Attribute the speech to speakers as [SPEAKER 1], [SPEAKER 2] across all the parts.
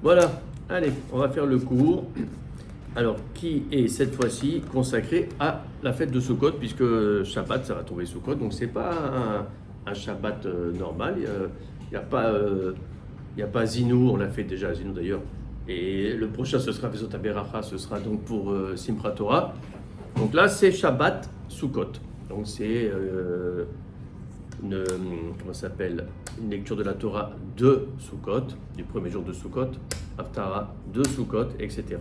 [SPEAKER 1] Voilà, allez, on va faire le cours. Alors, qui est cette fois-ci consacré à la fête de Sukkot, puisque Shabbat, ça va tomber Sukkot, donc c'est pas un Shabbat normal. Il n'y a pas, Zinou, on l'a fait déjà, Zinou d'ailleurs. Et le prochain, ce sera Vezot HaBeracha, ce sera donc pour Simchat Torah. Donc là, c'est Shabbat Sukkot. Donc c'est comment ça s'appelle, une lecture de la Torah de Sukkot, du premier jour de Sukkot, Haftarah de Sukkot, etc.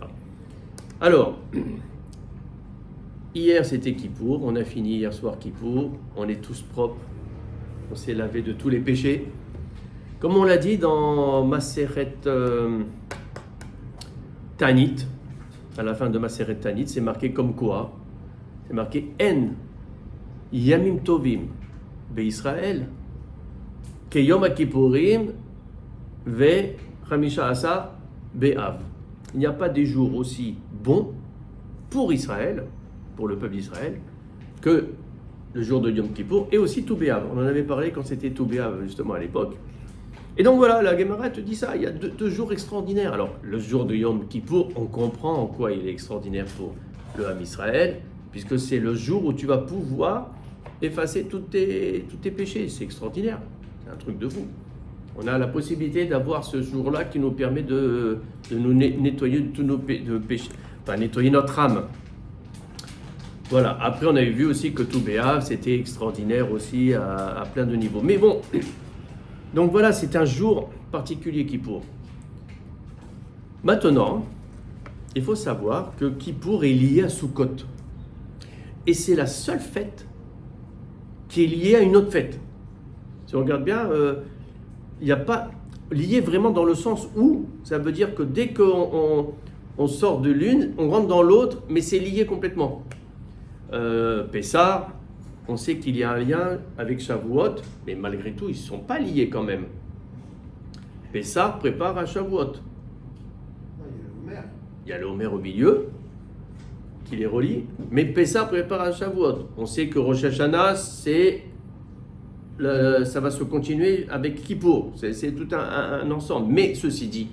[SPEAKER 1] Alors, hier c'était Kippour, on a fini hier soir Kippour, on est tous propres, on s'est lavé de tous les péchés. Comme on l'a dit dans Maseret Tanit, à la fin de Maseret Tanit, c'est marqué comme quoi? C'est marqué En Yamim Tovim Be'Israël Keyom HaKippurim Ve Chamisha Asar Be'av. Il n'y a pas des jours aussi bons pour Israël, pour le peuple d'Israël, que le jour de Yom Kippour et aussi Tou B'Av. On en avait parlé quand c'était Tou B'Av justement à l'époque. Et donc voilà, la Gemara te dit ça, il y a deux jours extraordinaires. Alors le jour de Yom Kippour, on comprend en quoi il est extraordinaire pour le Ham Israël, puisque c'est le jour où tu vas pouvoir effacer tous tes péchés. C'est extraordinaire, c'est un truc de fou. On a la possibilité d'avoir ce jour-là qui nous permet de nous nettoyer de tous nos péchés, enfin nettoyer notre âme. Voilà, après on avait vu aussi que Tou B'Av, c'était extraordinaire aussi à plein de niveaux. Mais bon, donc voilà, c'est un jour particulier Kippour. Maintenant, il faut savoir que Kippour est lié à Sukkot. Et c'est la seule fête qui est liée à une autre fête. Si on regarde bien, il n'y a pas lié vraiment dans le sens où ça veut dire que dès qu'on sort de l'une, on rentre dans l'autre, mais c'est lié complètement. Pessah, on sait qu'il y a un lien avec Shavuot, mais malgré tout, ils ne sont pas liés quand même. Pessah prépare à Shavuot. Il y a le Homer au milieu, qui les relie, mais Pessah prépare à Shavuot. On sait que Rosh Hashanah, ça va se continuer avec Kippour. C'est tout un ensemble. Mais ceci dit,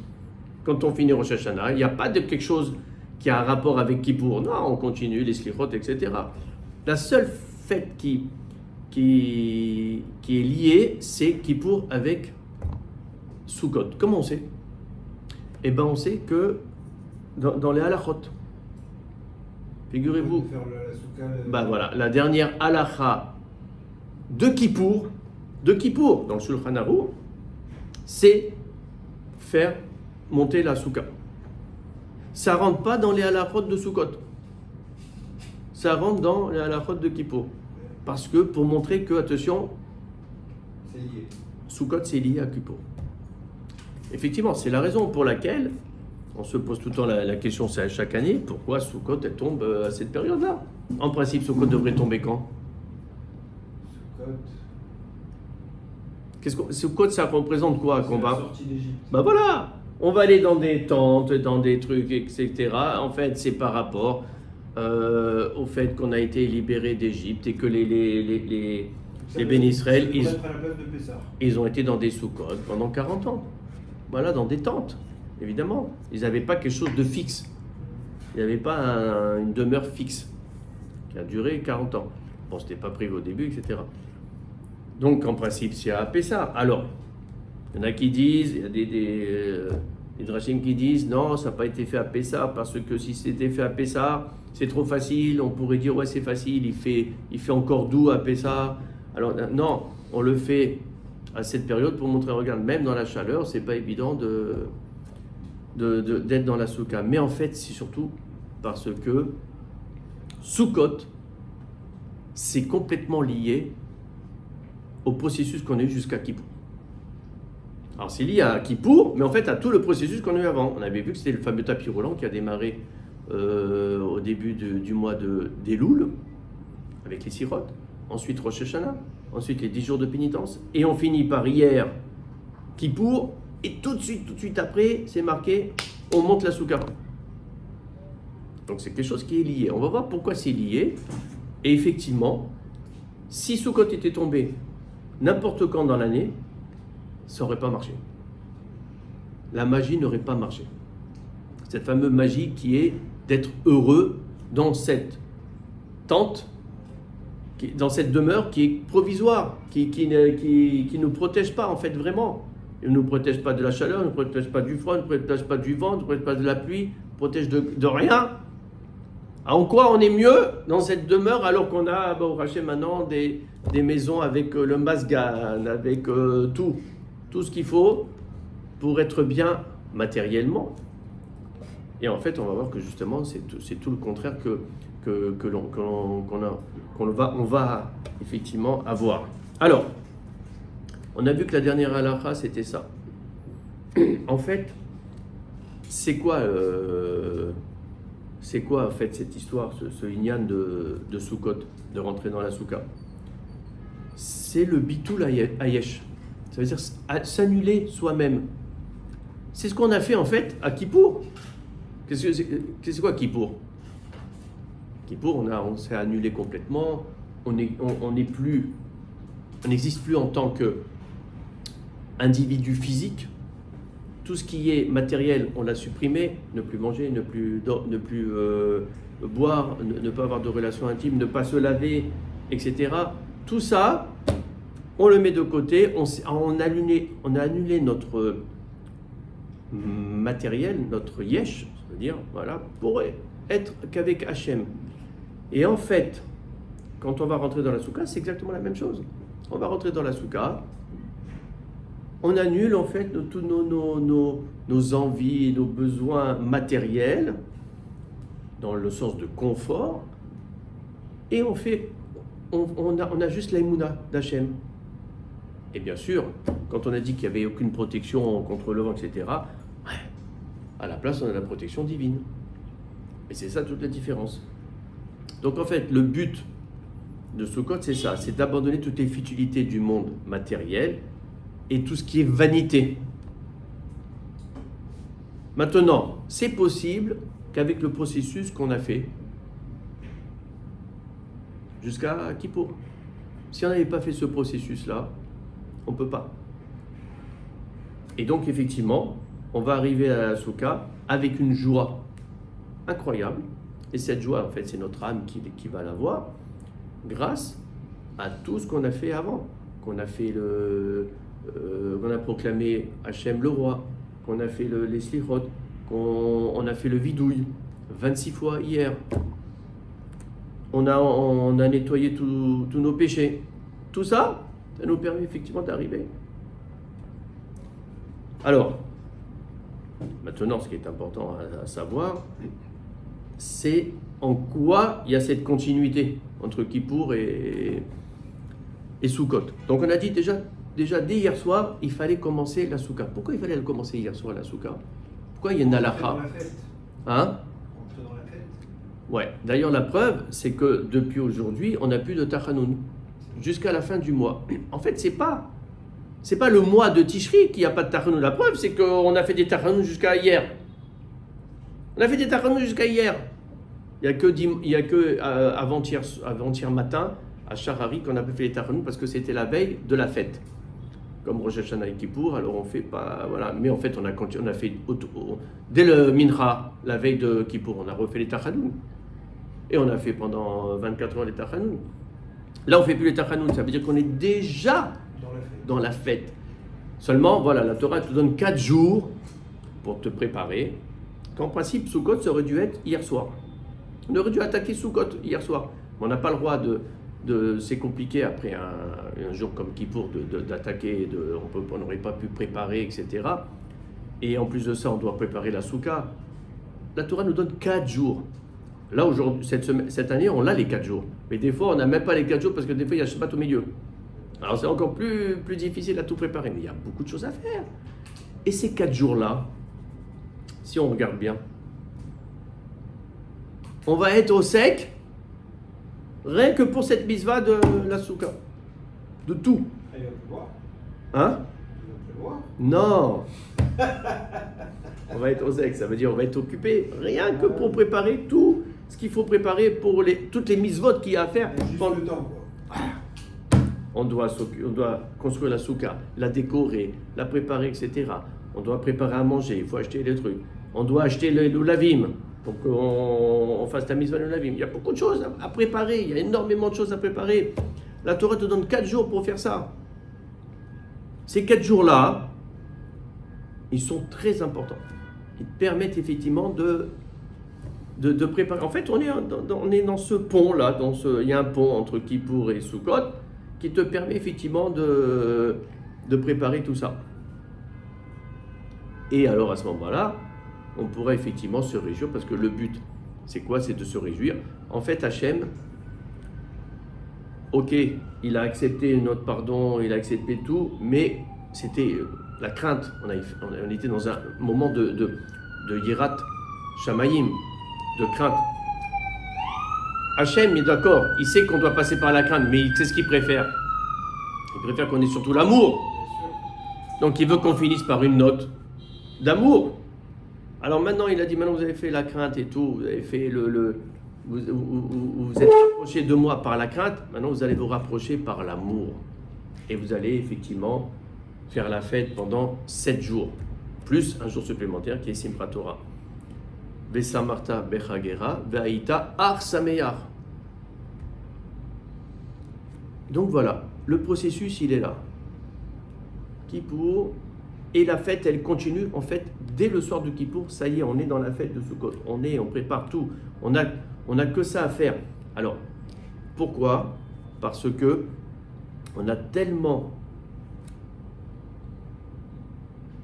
[SPEAKER 1] quand on finit Rosh Hashanah, il n'y a pas de quelque chose qui a un rapport avec Kippour. Non, on continue les slichot, etc. La seule fête qui est liée, c'est Kippour avec Sukkot. Comment on sait? Eh bien, on sait que dans les halachot, figurez-vous, bah voilà, la dernière halacha de Kippour, dans le Shulchan Aruch, c'est faire monter la souka. Ça rentre pas dans les halachot de Sukkot. Ça rentre dans les halachot de Kippour. Parce que pour montrer que, attention,
[SPEAKER 2] c'est lié.
[SPEAKER 1] Sukkot c'est lié à Kippour. Effectivement, c'est la raison pour laquelle on se pose tout le temps la question, c'est à chaque année, pourquoi Sukkot elle tombe à cette période-là? En principe, Sukkot devrait tomber quand? Sukkot, ça représente quoi?
[SPEAKER 2] C'est la sortie d'Égypte.
[SPEAKER 1] Bah voilà, on va aller dans des tentes, dans des trucs, etc. En fait, c'est par rapport au fait qu'on a été libéré d'Égypte et que les Béni Israël, ils ont été dans des Sukkot pendant 40 ans. Voilà, dans des tentes, évidemment. Ils n'avaient pas quelque chose de fixe. Il n'y avait pas une demeure fixe qui a duré 40 ans. Bon, c'était pas prévu au début, etc. Donc, en principe, c'est à Pessah. Alors, il y en a qui disent, il y a des drachim qui disent, non, ça n'a pas été fait à Pessah, parce que si c'était fait à Pessah, c'est trop facile. On pourrait dire, ouais, c'est facile, il fait encore doux à Pessah. Alors, non, on le fait à cette période pour montrer, regarde, même dans la chaleur, c'est pas évident d'être dans la souka. Mais en fait, c'est surtout parce que Sukkot, c'est complètement lié au processus qu'on a eu jusqu'à Kippour. Alors c'est lié à Kippour, mais en fait à tout le processus qu'on a eu avant. On avait vu que c'était le fameux tapis roulant qui a démarré au début du mois d'Elul, avec les sirotes. Ensuite Rosh Hashanah, ensuite les 10 jours de pénitence, et on finit par hier Kippour, et tout de suite après, c'est marqué, on monte la souka. Donc c'est quelque chose qui est lié. On va voir pourquoi c'est lié. Et effectivement, si Sukkot était tombé n'importe quand dans l'année, ça n'aurait pas marché. la magie n'aurait pas marché. Cette fameuse magie qui est d'être heureux dans cette tente, dans cette demeure qui est provisoire, qui ne nous protège pas en fait vraiment. Il ne nous protège pas de la chaleur, ne nous protège pas du froid, ne nous protège pas du vent, ne nous protège pas de la pluie, ne nous protège de rien. En quoi on est mieux dans cette demeure alors qu'on a au Rachet maintenant des maisons avec le masgan, avec tout ce qu'il faut pour être bien matériellement. Et en fait, on va voir que justement, c'est tout le contraire qu'on va effectivement avoir. Alors, on a vu que la dernière halakha, c'était ça. En fait, c'est quoi en fait cette histoire, ce inyan de Sukkot, de rentrer dans la soukha? C'est le bitul hayesh. Ça veut dire s'annuler soi-même. C'est ce qu'on a fait en fait à Kippour. Qu'est-ce que c'est quoi Kippour? Kippour, on s'est annulé complètement. On n'existe plus en tant qu'individu physique. Tout ce qui est matériel, on l'a supprimé. Ne plus manger, ne plus boire, ne pas avoir de relations intimes, ne pas se laver, etc. Tout ça, on le met de côté. On a annulé notre matériel, notre yesh, c'est-à-dire, voilà, pour être qu'avec Hachem. Et en fait, quand on va rentrer dans la soukha, c'est exactement la même chose. On va rentrer dans la soukha, on annule en fait tous nos envies, nos besoins matériels, dans le sens de confort, et on a juste l'aïmouna d'Hachem. Et bien sûr, quand on a dit qu'il n'y avait aucune protection contre le vent, etc., à la place, on a la protection divine. Et c'est ça toute la différence. Donc en fait, le but de Sukkot, c'est ça, c'est d'abandonner toutes les futilités du monde matériel et tout ce qui est vanité. Maintenant, c'est possible qu'avec le processus qu'on a fait jusqu'à Kippour, si on n'avait pas fait ce processus-là, on ne peut pas. Et donc effectivement, on va arriver à la soukha avec une joie incroyable. Et cette joie, en fait, c'est notre âme qui va l'avoir grâce à tout ce qu'on a fait avant. Qu'on a fait qu'on a proclamé Hachem le roi, qu'on a fait les slichot, qu'on a fait le vidouille 26 fois hier. On a nettoyé tous nos péchés. Tout ça, ça nous permet effectivement d'arriver. Alors, maintenant, ce qui est important à savoir, c'est en quoi il y a cette continuité entre Kippour et Sukkot. Donc on a dit déjà dès hier soir, il fallait commencer la soukha. Pourquoi il fallait commencer hier soir la soukha? Pourquoi il y a une halakha? Hein?
[SPEAKER 2] Entrer dans la fête.
[SPEAKER 1] Ouais. D'ailleurs, la preuve, c'est que depuis aujourd'hui, on n'a plus de Tachanoun jusqu'à la fin du mois. En fait, c'est pas le mois de Tishri qu'il n'y a pas de Tachanoun. La preuve, c'est qu'on a fait des Tachanoun jusqu'à hier. On a fait des Tachanoun jusqu'à hier. Il n'y a que avant-hier matin, à Charari, qu'on a fait les Tachanoun parce que c'était la veille de la fête. Comme Rosh Hashanah et Kippour, alors on fait pas. Voilà. Mais en fait, on a fait dès le Mincha, la veille de Kippour, on a refait les Tachanoun. Et on a fait pendant 24 heures les Tachanoun. Là, on ne fait plus les Tachanoun, ça veut dire qu'on est déjà dans la fête. Seulement, voilà, la Torah te donne 4 jours pour te préparer. Qu'en principe, Sukkot, ça aurait dû être hier soir. On aurait dû attaquer Sukkot hier soir. Mais on n'a pas le droit c'est compliqué après un jour comme Kippour d'attaquer, on n'aurait pas pu préparer, etc. Et en plus de ça, on doit préparer la Soukha. La Torah nous donne 4 jours. Là, aujourd'hui, cette année, on a les 4 jours. Mais des fois, on n'a même pas les 4 jours parce que des fois, il y a Shabbat au milieu. Alors, c'est encore plus difficile à tout préparer. Mais il y a beaucoup de choses à faire. Et ces 4 jours-là, si on regarde bien, on va être au sec, rien que pour cette mitzvah de la Soukha. De tout.
[SPEAKER 2] Il va pleuvoir.
[SPEAKER 1] Hein?
[SPEAKER 2] Il va pleuvoir.
[SPEAKER 1] Non. On va être au sec, ça veut dire on va être occupé, rien que pour préparer tout ce qu'il faut préparer pour toutes les mitzvot qu'il y a à faire.
[SPEAKER 2] Juste le temps, quoi.
[SPEAKER 1] On doit construire la soukha, la décorer, la préparer, etc. on doit préparer à manger, il faut acheter les trucs, on doit acheter le lavim pour qu'on fasse la mitzvah de lavim. Il y a beaucoup de choses à préparer, il y a énormément de choses à préparer. La Torah te donne 4 jours pour faire ça. Ces 4 jours-là, ils sont très importants. Ils te permettent effectivement de préparer. En fait, on est dans ce pont-là, il y a un pont entre Kippour et Sukkot qui te permet effectivement de préparer tout ça. Et alors à ce moment-là, on pourrait effectivement se réjouir parce que le but, c'est quoi? C'est de se réjouir. En fait, Hachem, ok, il a accepté notre pardon, il a accepté tout, mais c'était la crainte. On était dans un moment de yirat shamayim, de crainte. Hachem est d'accord, il sait qu'on doit passer par la crainte, mais c'est ce qu'il préfère. Il préfère qu'on ait surtout l'amour. Donc il veut qu'on finisse par une note d'amour. Alors maintenant, il a dit, maintenant vous avez fait la crainte et tout, vous avez fait vous êtes rapproché de moi par la crainte, maintenant vous allez vous rapprocher par l'amour. Et vous allez effectivement faire la fête pendant 7 jours, plus un jour supplémentaire qui est Simchat Torah. Vesamarta bechagera, ve'aïta ar sameyach. Donc voilà, le processus il est là. Kippour, et la fête elle continue en fait dès le soir de Kippour, ça y est, on est dans la fête de Sukkot, on prépare tout, on a que ça à faire. Alors, pourquoi? Parce que on a tellement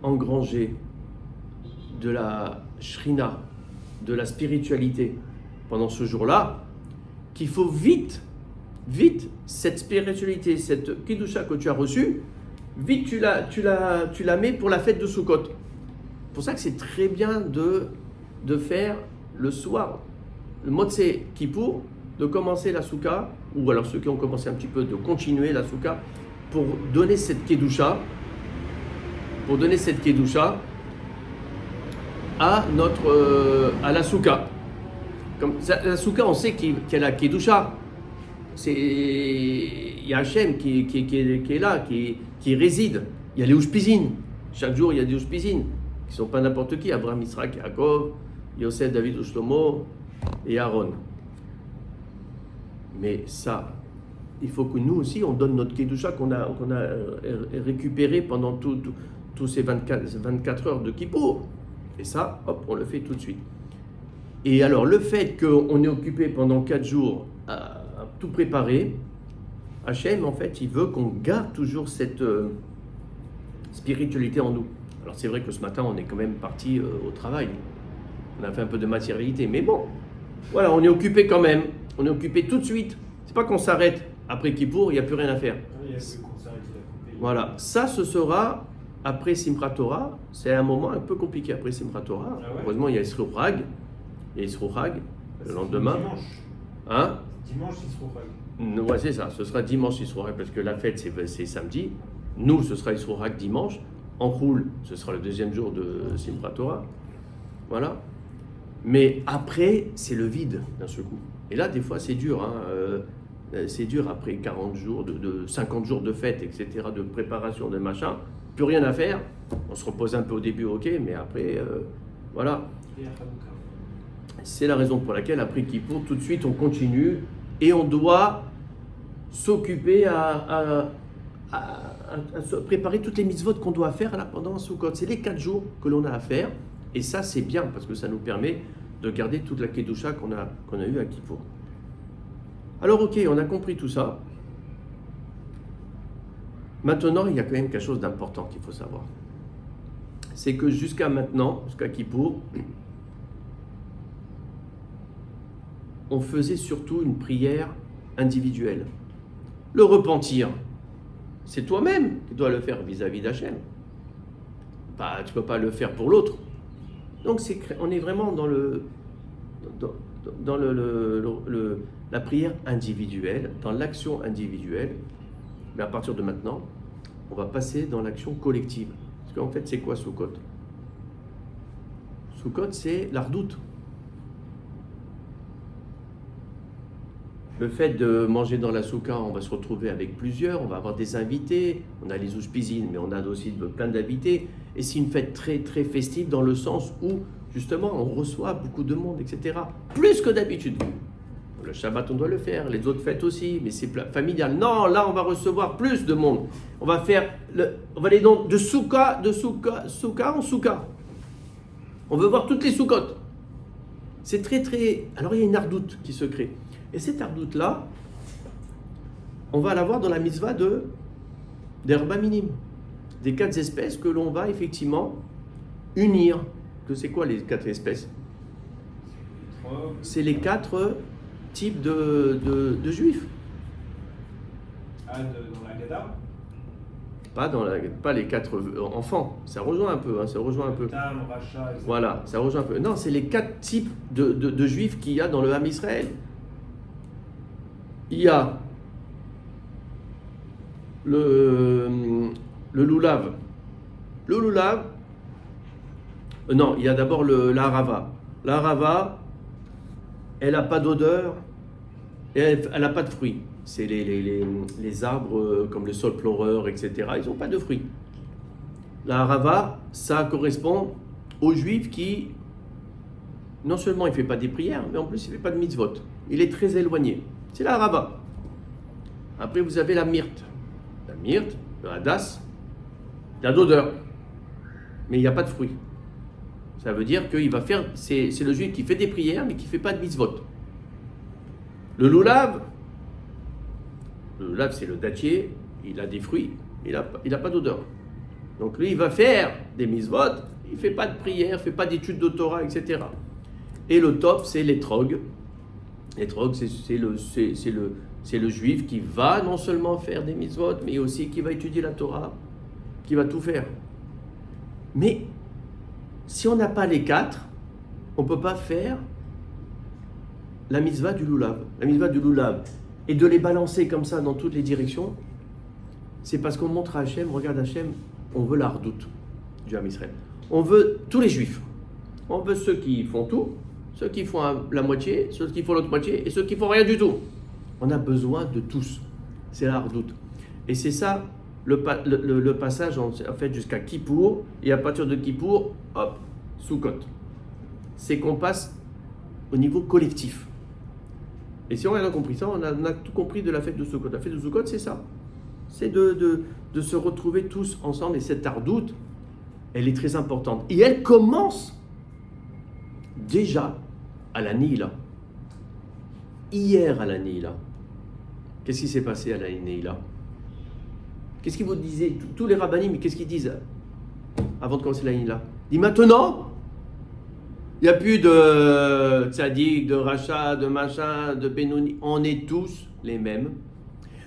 [SPEAKER 1] engrangé de la shrina, de la spiritualité pendant ce jour-là, qu'il faut vite, cette spiritualité, cette Kidusha que tu as reçue, vite tu la mets pour la fête de Sukkot. C'est pour ça que c'est très bien de faire le soir, le Motzei Kippour, de commencer la Souka, ou alors ceux qui ont commencé un petit peu, de continuer la Souka, pour donner cette Kedusha, à la Souka. Comme la Souka, on sait qu'elle a Kedusha. Il y a Hachem qui est là, qui réside. Il y a les Ushpizin. Chaque jour, il y a des Ushpizin, qui ne sont pas n'importe qui. Abraham, Yitzhak, Yaakov, Yosef, David, Shlomo et Aaron. Mais ça, il faut que nous aussi, on donne notre Kedusha qu'on a récupéré pendant tous ces 24 heures de Kippour. Et ça, hop, on le fait tout de suite. Et alors, le fait qu'on est occupé pendant 4 jours à tout préparer, Hachem, en fait, il veut qu'on garde toujours cette spiritualité en nous. Alors, c'est vrai que ce matin, on est quand même parti au travail. On a fait un peu de matérialité, mais bon, voilà, on est occupé quand même. On est occupé tout de suite. C'est pas qu'on s'arrête après Kippour, il n'y a plus rien à faire.
[SPEAKER 2] Il y a plus qu'on s'arrête, il a coupé.
[SPEAKER 1] Voilà, ça, ce sera après Simchat Torah. C'est un moment un peu compliqué après Simchat Torah.
[SPEAKER 2] Ah ouais?
[SPEAKER 1] Heureusement, il y a Yisro Hag. Il y a Yisro Hag le lendemain.
[SPEAKER 2] Dimanche.
[SPEAKER 1] Hein?
[SPEAKER 2] Dimanche, il se refait.
[SPEAKER 1] Ouais, c'est ça. Ce sera dimanche Yisro Hag parce que la fête, c'est samedi. Nous, ce sera Yisro Hag dimanche. En Roule, ce sera le deuxième jour de Simchat Torah. Voilà. Mais après, c'est le vide d'un seul coup. Et là, des fois, c'est dur. C'est dur après 40 jours, 50 jours de fête, etc., de préparation, de machin. Plus rien à faire. On se repose un peu au début, ok, mais après, voilà.
[SPEAKER 2] Et à Hanouka.
[SPEAKER 1] C'est la raison pour laquelle, après Kippour, tout de suite, on continue et on doit s'occuper à se préparer toutes les mitzvot qu'on doit faire là, pendant Sukkot. C'est les 4 jours que l'on a à faire. Et ça, c'est bien parce que ça nous permet de garder toute la Kedusha qu'on a eue à Kippour. Alors, ok, on a compris tout ça. Maintenant, il y a quand même quelque chose d'important qu'il faut savoir. C'est que jusqu'à maintenant, jusqu'à Kippour, on faisait surtout une prière individuelle. Le repentir, c'est toi-même qui dois le faire vis-à-vis d'Hachem. Bah, tu ne peux pas le faire pour l'autre. Donc, on est vraiment dans la prière individuelle, dans l'action individuelle. Mais à partir de maintenant, on va passer dans l'action collective. Parce qu'en fait, c'est quoi Sukkot? Sukkot, c'est l'ardoute. Le fait de manger dans la souka, on va se retrouver avec plusieurs, on va avoir des invités, on a les ouspizines, mais on a aussi plein d'invités. Et c'est une fête très très festive dans le sens où justement on reçoit beaucoup de monde, etc. Plus que d'habitude. Le Shabbat on doit le faire, les autres fêtes aussi, mais c'est familial. Non, là on va recevoir plus de monde. On va aller donc de soukha en soukha. On veut voir toutes les soukottes. C'est très très... Alors il y a une ardoute qui se crée. Et cette ardoute-là, on va la voir dans la mitzvah des repas minimes. Des 4 espèces que l'on va effectivement unir. Que c'est quoi les 4 espèces? C'est les 4 types de juifs.
[SPEAKER 2] Ah, dans la Gada?
[SPEAKER 1] Pas les 4 enfants. Ça rejoint un peu. Ça rejoint un peu.
[SPEAKER 2] Tam, Racha, etc.
[SPEAKER 1] Voilà, ça rejoint un peu. Non, c'est les 4 types de juifs qu'il y a dans le Ham Israël. Il y a le loulav. Le loulav, non, il y a d'abord la harava. La harava, elle n'a pas d'odeur et elle n'a pas de fruits. C'est les arbres comme le sol pleureur, etc. Ils n'ont pas de fruits. La harava, ça correspond aux juifs qui, non seulement il ne fait pas des prières, mais en plus il ne fait pas de mitzvot. Il est très éloigné. C'est la harava. Après, vous avez la myrte. La myrte, le hadas, il y a d'odeur, mais il n'y a pas de fruits. Ça veut dire qu'il va faire, c'est le juif qui fait des prières, mais qui ne fait pas de mitzvot. Le loulav, c'est le dattier, il a des fruits, il n'a pas d'odeur. Donc lui, il va faire des mitzvot, il ne fait pas de prières, il ne fait pas d'études de Torah, etc. Et le top, c'est l'étrog. L'étrog, c'est le juif qui va non seulement faire des mitzvot, mais aussi qui va étudier la Torah, qui va tout faire. Mais si on n'a pas les 4, on ne peut pas faire la mitzvah du loulav. La mitzvah du loulav. Et de les balancer comme ça dans toutes les directions, c'est parce qu'on montre à Hachem, regarde Hachem, on veut la redoute du Ham Israël. On veut tous les juifs. On veut ceux qui font tout, ceux qui font la moitié, ceux qui font l'autre moitié et ceux qui font rien du tout. On a besoin de tous. C'est la redoute. Et c'est ça le passage en fait jusqu'à Kippour. Et à partir de Kippour, hop, Soukot. C'est qu'on passe au niveau collectif. Et si on a compris ça, on a tout compris de la fête de Soukot. La fête de Soukot, c'est ça. C'est de se retrouver tous ensemble. Et cette ardoute, elle est très importante. Et elle commence déjà à la Neila. Hier à la Neila. Qu'est-ce qui s'est passé à la Neila? Qu'est-ce qu'ils vous disaient? Tous les rabbinim, mais qu'est-ce qu'ils disent avant de commencer la Neila? Ils disent maintenant, il n'y a plus de tzaddik, de rachat, de machin, de Benoni. On est tous les mêmes.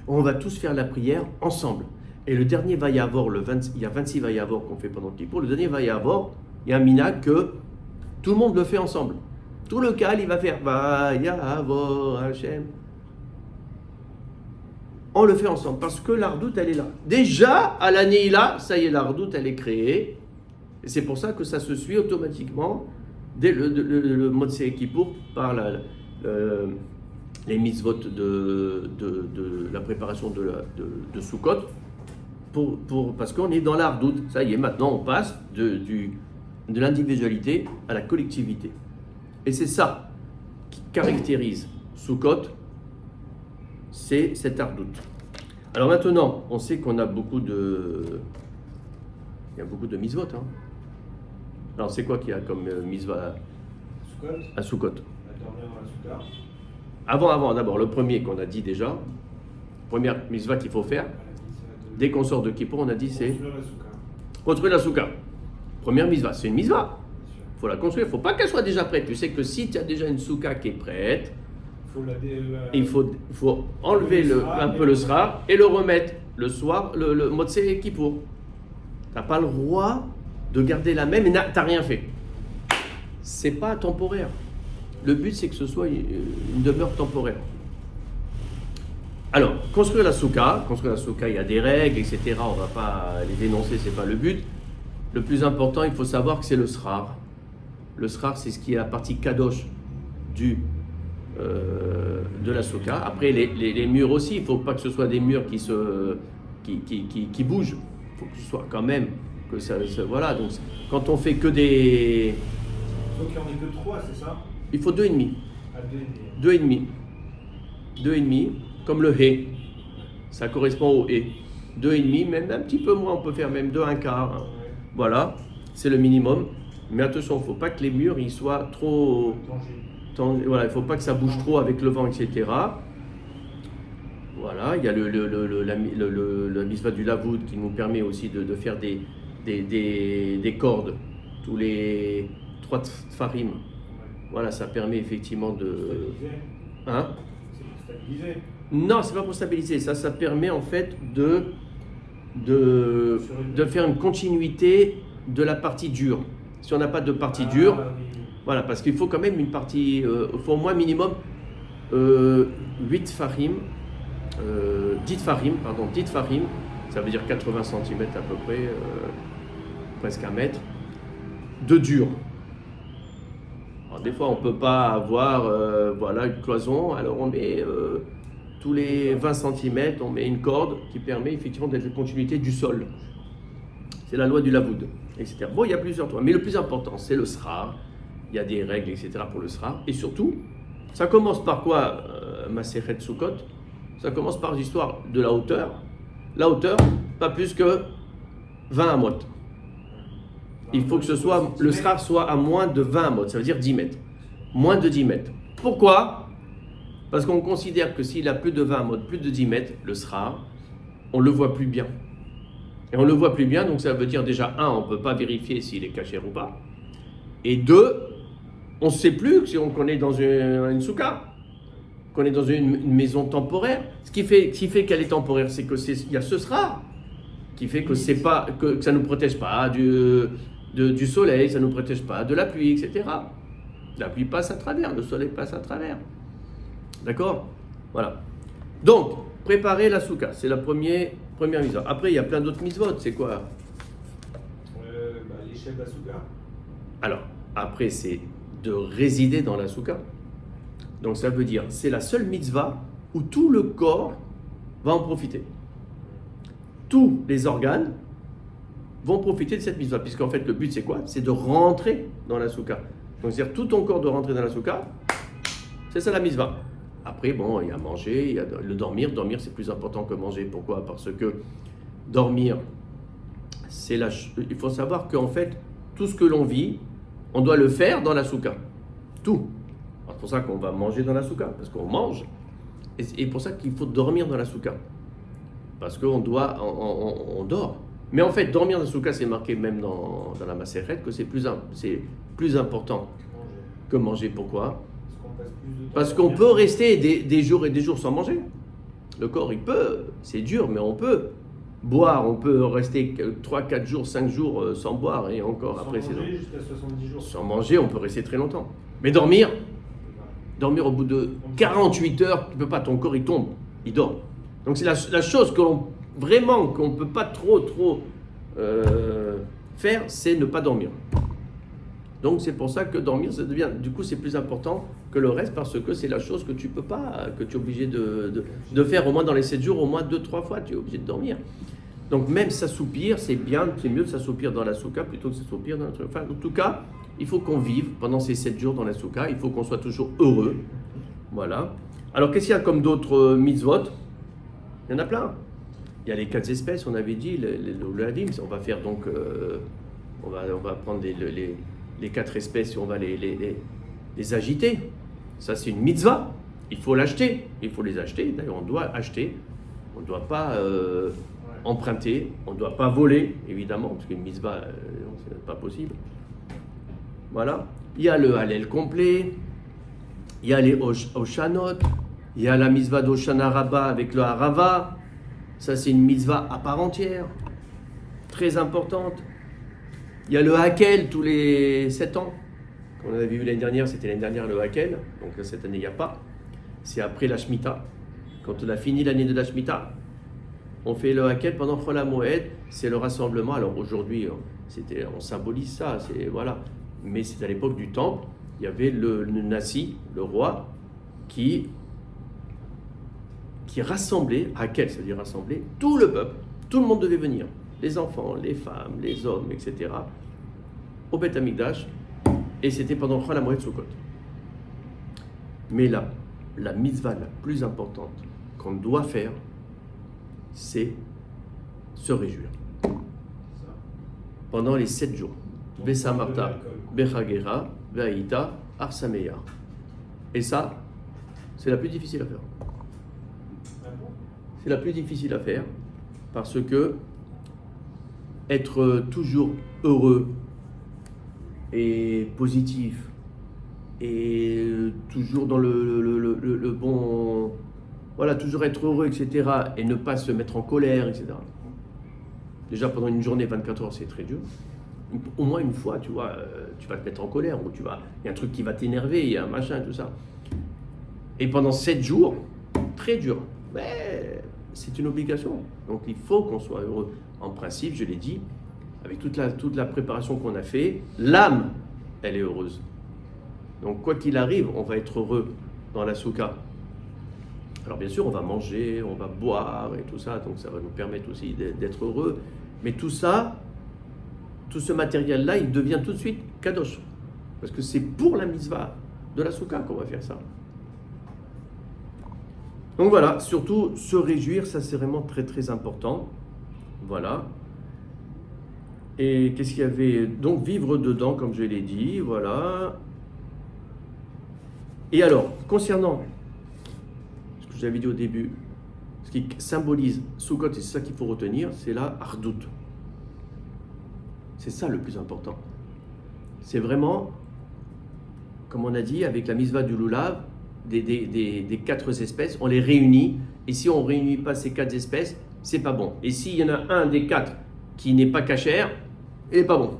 [SPEAKER 1] On va tous faire la prière ensemble. Et le dernier Vayavor, il y a 26 Vayavor qu'on fait pendant Kippour. Le dernier Vayavor, il y a un minhag que tout le monde le fait ensemble. Tout le Kahal, il va faire Vayavor Hashem. On le fait ensemble parce que l'ardoute, elle est là. Déjà, à la Neila, ça y est, l'ardoute, elle est créée. Et c'est pour ça que ça se suit automatiquement dès le Motsei Kippour par les mitzvot de la préparation de Soukot, parce qu'on est dans l'ardoute. Ça y est, maintenant on passe de l'individualité à la collectivité. Et c'est ça qui caractérise Soukot, c'est cette ardoute. Alors maintenant, on sait qu'on a beaucoup de mitzvot. Hein. Alors c'est quoi qu'il y a comme mitzvah à Soukot? Avant, d'abord, le premier qu'on a dit déjà, première mitzvah qu'il faut faire, dès qu'on sort de Kippour, on a dit c'est construire la soukha. Première mitzvah, c'est une mitzvah. Il faut la construire, il ne faut pas qu'elle soit déjà prête. Tu sais que si tu as déjà une soukha qui est prête, il faut enlever un peu le sra et le remettre le soir, le Motsei Kippour. Tu n'as pas le droit de garder la même et tu n'as rien fait. C'est pas temporaire. Le but, c'est que ce soit une demeure temporaire. Alors, construire la soukha, il y a des règles, etc. On ne va pas les dénoncer, ce n'est pas le but. Le plus important, il faut savoir que c'est le srar. Le srar, c'est ce qui est la partie kadosh de la soukha. Après, les murs aussi, il ne faut pas que ce soit des murs qui bougent. Il faut que ce soit quand même Voilà, donc quand on fait que des...
[SPEAKER 2] Donc il n'y en a que 3, c'est ça?
[SPEAKER 1] Il faut 2,5.
[SPEAKER 2] À 2,5.
[SPEAKER 1] 2,5. 2,5, comme le hé. Ça correspond au hé. 2,5, même un petit peu moins, on peut faire même 2, un quart. Hein.
[SPEAKER 2] Ouais.
[SPEAKER 1] Voilà, c'est le minimum. Mais attention, il ne faut pas que les murs ils soient trop... Voilà, il ne faut pas que ça bouge trop avec le vent, etc. Voilà, il y a la misva du lavoud qui nous permet aussi de faire des cordes tous les 3 tfarim.
[SPEAKER 2] Ouais.
[SPEAKER 1] Voilà, ça permet effectivement de...
[SPEAKER 2] Stabiliser.
[SPEAKER 1] Hein?
[SPEAKER 2] C'est pour stabiliser.
[SPEAKER 1] Non, c'est pas pour stabiliser, ça permet en fait de faire une continuité de la partie dure. Si on n'a pas de partie dure,
[SPEAKER 2] Oui.
[SPEAKER 1] voilà, parce qu'il faut quand même une partie, il faut au moins minimum 8 farim, 10 farim, pardon, 10 farim, ça veut dire 80 cm à peu près, presque 1 mètre, de dur. Alors, des fois, on ne peut pas avoir voilà, une cloison, alors on met tous les 20 cm, on met une corde qui permet effectivement d'être la continuité du sol. C'est la loi du lavoud, etc. Bon, il y a plusieurs toits, mais le plus important, c'est le srar. Il y a des règles, etc. pour le srar. Et surtout, ça commence par quoi, Masechet Sukkot? Ça commence par l'histoire de la hauteur. La hauteur, pas plus que 20 amot. Il faut que le srar soit à moins de 20 amot, ça veut dire 10 mètres. Moins de 10 mètres. Pourquoi? Parce qu'on considère que s'il a plus de 20 amot, plus de 10 mètres, le srar, on le voit plus bien. Et on le voit plus bien, donc ça veut dire déjà, 1, on ne peut pas vérifier s'il est caché ou pas. Et 2, on ne sait plus si on est dans une soukha, qu'on est dans une maison temporaire. Ce qui fait qu'elle est temporaire, c'est qu'il y a ce srar qui fait que ça ne nous protège pas du soleil, ça ne nous protège pas de la pluie, etc. La pluie passe à travers, le soleil passe à travers. D'accord? Voilà. Donc, préparer la soukha, c'est la première mitzvah. Après, il y a plein d'autres mitzvot. C'est quoi?
[SPEAKER 2] Les chefs d'Asuka.
[SPEAKER 1] Alors, après, c'est de résider dans la soukha. Donc, ça veut dire, c'est la seule mitzvah où tout le corps va en profiter. Tous les organes vont profiter de cette mitzvah, puisqu'en fait, le but, c'est quoi? C'est de rentrer dans la soukha. Donc, c'est-à-dire, tout ton corps de rentrer dans la soukha, c'est ça la mitzvah. Après, bon, il y a manger, il y a le dormir. Dormir, c'est plus important que manger. Pourquoi? Parce que dormir, il faut savoir qu'en fait, tout ce que l'on vit, on doit le faire dans la soukha. Tout. C'est pour ça qu'on va manger dans la soukha, parce qu'on mange. Et pour ça qu'il faut dormir dans la soukha. Parce qu'on dort. Mais en fait, dormir dans la soukha, c'est marqué même dans la Masechet que c'est plus important que manger. Pourquoi? Parce qu'on peut rester des jours et des jours sans manger. Le corps, il peut, c'est dur, mais on peut boire, on peut rester 3, 4 jours, 5 jours sans boire, et encore après c'est...
[SPEAKER 2] Sans manger jusqu'à 70 jours.
[SPEAKER 1] Sans manger, on peut rester très longtemps. Mais dormir au bout de 48 heures, tu ne peux pas, ton corps il tombe, il dort. Donc c'est la chose qu'on ne peut pas trop faire, c'est ne pas dormir. Donc c'est pour ça que dormir, ça devient, du coup c'est plus important que le reste, parce que c'est la chose que tu peux pas, que tu es obligé de faire au moins dans les 7 jours, au moins 2-3 fois, tu es obligé de dormir. Donc même s'assoupir, c'est bien, c'est mieux de s'assoupir dans la soukha plutôt que de s'assoupir dans notre... Enfin, en tout cas, il faut qu'on vive pendant ces 7 jours dans la soukha, il faut qu'on soit toujours heureux. Voilà. Alors qu'est-ce qu'il y a comme d'autres mitzvot? Il y en a plein. Il y a les 4 espèces, on avait dit, le lavim, on va faire donc, on va prendre les 4 espèces et on va les agiter. Ça, c'est une mitzvah. Il faut l'acheter. Il faut les acheter. D'ailleurs, on doit acheter. On ne doit pas emprunter. On ne doit pas voler, évidemment, parce qu'une mitzvah, c'est pas possible. Voilà. Il y a le Hallel complet. Il y a les Oshanot. Il y a la mitzvah d'Oshana Rabbah avec le Harava. Ça, c'est une mitzvah à part entière. Très importante. Il y a le Hakel tous les 7 ans. On avait vu l'année dernière, c'était l'année dernière le Hakel. Donc cette année, il n'y a pas. C'est après la Shemitah. Quand on a fini l'année de la Shemitah, on fait le Hakel pendant Chol HaMoed. C'est le rassemblement. Alors aujourd'hui, on symbolise ça. Voilà. Mais c'est à l'époque du temple. Il y avait le Nassi, le roi, qui rassemblait, Hakel, c'est-à-dire rassembler tout le peuple. Tout le monde devait venir. les enfants, les femmes, les hommes, etc., au Beth Amikdash, et c'était pendant Chol HaMoed Sukkot. Mais là, la mitzvah la plus importante qu'on doit faire, c'est se réjouir. Pendant les 7 jours. Besamarta, Bechagera, Ve'aïta, Arsameya. Et ça, c'est la plus difficile à faire. C'est la plus difficile à faire parce que être toujours heureux et positif et toujours dans le bon... Voilà, toujours être heureux, etc. et ne pas se mettre en colère, etc. Déjà pendant une journée, 24 heures, c'est très dur. Au moins une fois, tu vois, tu vas te mettre en colère ou il y a un truc qui va t'énerver, il y a un machin, tout ça. Et pendant 7 jours, très dur. Mais c'est une obligation. Donc il faut qu'on soit heureux. En principe, je l'ai dit, avec toute la préparation qu'on a fait, l'âme, elle est heureuse. Donc quoi qu'il arrive, on va être heureux dans la soukha. Alors bien sûr, on va manger, on va boire et tout ça, donc ça va nous permettre aussi d'être heureux. Mais tout ça, tout ce matériel-là, il devient tout de suite kadosh. Parce que c'est pour la mitzvah de la soukha qu'on va faire ça. Donc voilà, surtout se réjouir, ça c'est vraiment très très important. Voilà. Et qu'est-ce qu'il y avait? Donc vivre dedans, comme je l'ai dit, voilà. Et alors, concernant ce que j'avais dit au début, ce qui symbolise Sukkot, et c'est ça qu'il faut retenir, c'est la hardout. C'est ça le plus important. C'est vraiment, comme on a dit, avec la mitzvah du lulav, des 4 espèces, on les réunit. Et si on ne réunit pas ces 4 espèces, c'est pas bon. Et s'il y en a un des 4 qui n'est pas cachère, il n'est pas bon.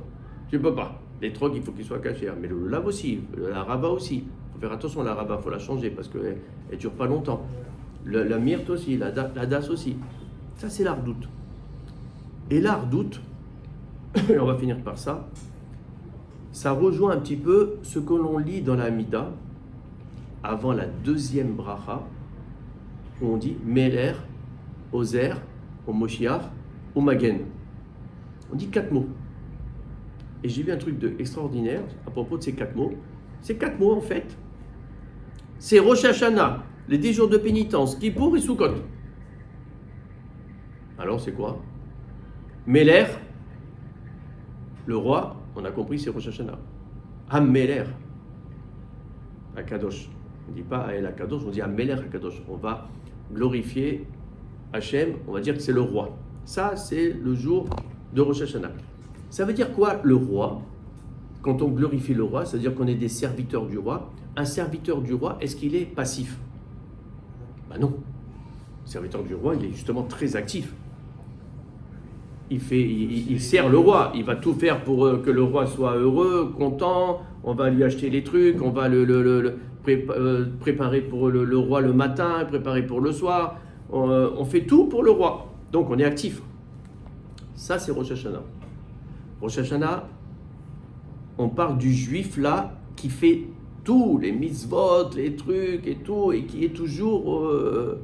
[SPEAKER 1] Tu ne peux pas. Les trocs, il faut qu'ils soient cachères. Mais le lulav aussi, la raba aussi. Il faut faire attention, la raba, il faut la changer parce qu'elle ne dure pas longtemps. La myrte aussi, la das aussi. Ça, c'est l'ardoute. Et l'ardoute, et on va finir par ça, ça rejoint un petit peu ce que l'on lit dans la Hamida, avant la 2e bracha, où on dit Meler, Ozer, au Moshiach, au Magen. On dit 4 mots. Et j'ai vu un truc extraordinaire à propos de ces 4 mots. Ces 4 mots, en fait, c'est Rosh Hashanah, les 10 jours de pénitence, Kippour et Sukkot. Alors, c'est quoi? Meler, le roi, on a compris, c'est Rosh Hashanah. Am-Meler, Akadosh. On ne dit pas El Akadosh, on dit Am-Meler Akadosh. On va glorifier Hachem, on va dire que c'est le roi. Ça, c'est le jour de Rosh Hashanah. Ça veut dire quoi, le roi? Quand on glorifie le roi, ça veut dire qu'on est des serviteurs du roi. Un serviteur du roi, est-ce qu'il est passif? Ben non. Le serviteur du roi, il est justement très actif. Il sert le roi, il va tout faire pour que le roi soit heureux, content, on va lui acheter les trucs, on va préparer pour le roi le matin, préparer pour le soir, on fait tout pour le roi, donc on est actif. Ça c'est Rosh Hashanah. Rosh Hashanah, on parle du juif là qui fait tous les mitzvot, les trucs et tout, et qui est toujours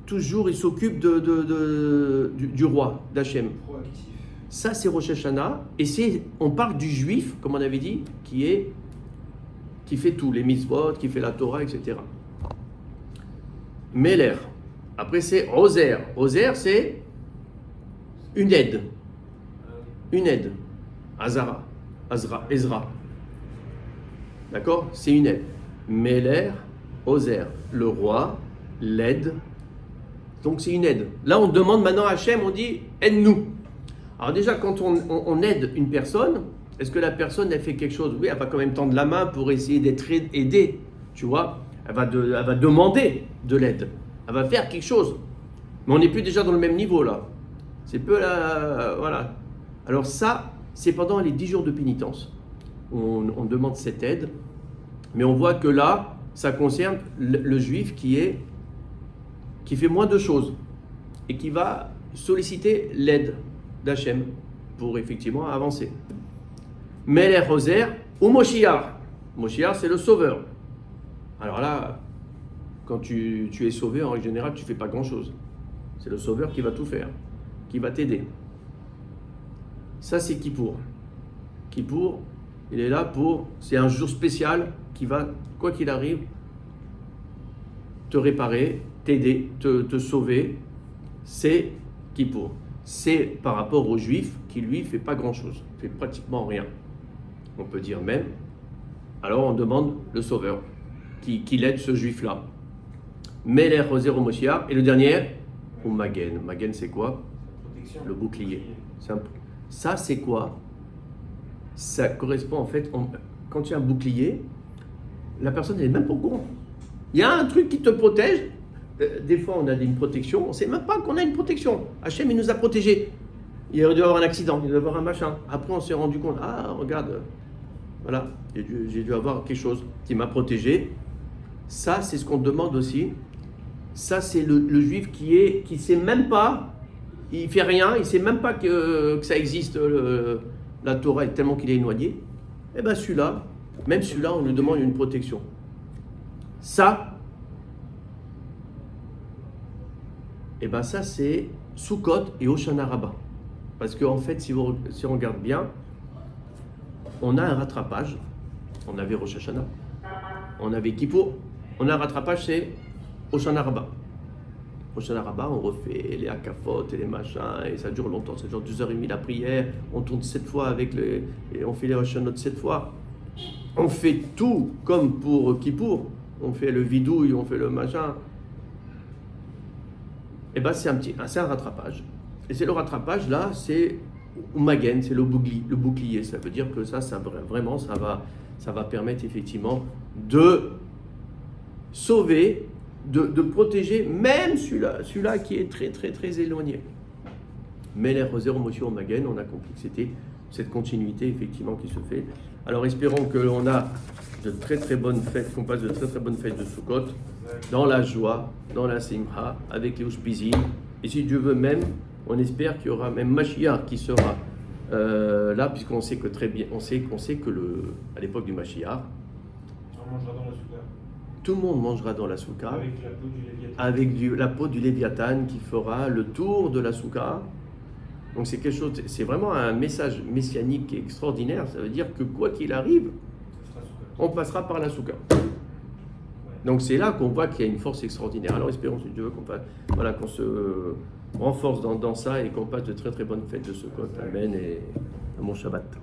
[SPEAKER 1] il s'occupe du roi, d'Hachem.
[SPEAKER 2] Proactif.
[SPEAKER 1] Ça, c'est Rosh Hashanah. Et on parle du juif, comme on avait dit, qui fait tout, les mitzvot, qui fait la Torah, etc. Meler. Après, c'est Ozer. Ozer, c'est une aide. Une aide. Ezra. D'accord? C'est une aide. Meler, Ozer. Le roi, l'aide. Donc c'est une aide. Là, on demande maintenant à Hachem, on dit aide-nous. Alors déjà, quand on aide une personne, est-ce que la personne elle fait quelque chose? Oui, elle va quand même tendre la main pour essayer d'être aidée. Tu vois, elle va demander de l'aide. Elle va faire quelque chose. Mais on n'est plus déjà dans le même niveau là. C'est peu là, voilà. Alors ça, c'est pendant les 10 jours de pénitence. On demande cette aide. Mais on voit que là, ça concerne le juif qui fait moins de choses et qui va solliciter l'aide d'Hachem pour effectivement avancer. Meler Ozer ou Moshiach. Moshiach, c'est le sauveur. Alors là, quand tu es sauvé, en règle générale, tu ne fais pas grand-chose. C'est le sauveur qui va tout faire. qui va t'aider. Ça, c'est Kippour. Kippour, il est là pour... C'est un jour spécial qui va, quoi qu'il arrive, te réparer, t'aider, te sauver. C'est Kippour. C'est par rapport aux Juifs qui, lui, fait pas grand-chose. Fait pratiquement rien. On peut dire même. Alors, on demande le sauveur qui l'aide, ce Juif-là. Meler Roser au Moshiach. Et le dernier, ou Magen. Magen, c'est quoi?
[SPEAKER 2] Protection.
[SPEAKER 1] Le bouclier. Ça, c'est quoi? Ça correspond en fait, quand tu as un bouclier, la personne n'est même pas au courant. Il y a un truc qui te protège. Des fois, on a une protection, on ne sait même pas qu'on a une protection. Hachem, il nous a protégés. Il aurait dû avoir un accident, il aurait dû avoir un machin. Après, on s'est rendu compte, ah, regarde, voilà, j'ai dû avoir quelque chose qui m'a protégé. Ça, c'est ce qu'on demande aussi. Ça, c'est le juif qui ne sait même pas, il fait rien, il ne sait même pas que ça existe, la Torah, est tellement qu'il est éloigné. Eh bien, celui-là, même celui-là, on lui demande une protection. Ça, et bien ça, c'est Sukkot et Hoshana Rabbah. Parce qu'en fait, si on regarde bien, on a un rattrapage. On avait Rosh Hashanah, on avait Kippour, on a un rattrapage, c'est Hoshana Rabbah. Hoshana Rabbah, on refait les hakafot et les machins, et ça dure longtemps, ça dure 2h30 la prière, on tourne 7 fois et on fait les Hoshanot 7 fois. On fait tout comme pour Kippour, on fait le vidouille, on fait le machin. Et bien c'est un rattrapage. Et c'est le rattrapage là, c'est Magen, c'est le bouclier. Ça veut dire que ça vraiment, ça va permettre effectivement de sauver, de protéger même celui-là qui est très très très éloigné. Mais les Roséro Moshio Magen, on a compris que c'était cette continuité effectivement qui se fait. Alors espérons que l'on a de très très bonnes fêtes, qu'on passe de très très bonnes fêtes de Sukkot, dans la joie, dans la simcha, avec les ushpizim. Et si Dieu veut même, on espère qu'il y aura même Mashiach qui sera là, puisqu'on sait que très bien, on sait que à l'époque du Mashiach,
[SPEAKER 2] On mangera dans la souka.
[SPEAKER 1] tout le monde mangera dans la souka,
[SPEAKER 2] Avec la peau du Léviathan.
[SPEAKER 1] avec la peau du Léviathan qui fera le tour de la souka. Donc c'est quelque chose, c'est vraiment un message messianique extraordinaire. Ça veut dire que quoi qu'il arrive,
[SPEAKER 2] Ce sera souka.
[SPEAKER 1] on passera par la souka. Donc c'est là qu'on voit qu'il y a une force extraordinaire. Alors espérons, si Dieu veut, qu'on se renforce dans ça et qu'on passe de très très bonnes fêtes de Sukkot. Amen et un bon Shabbat.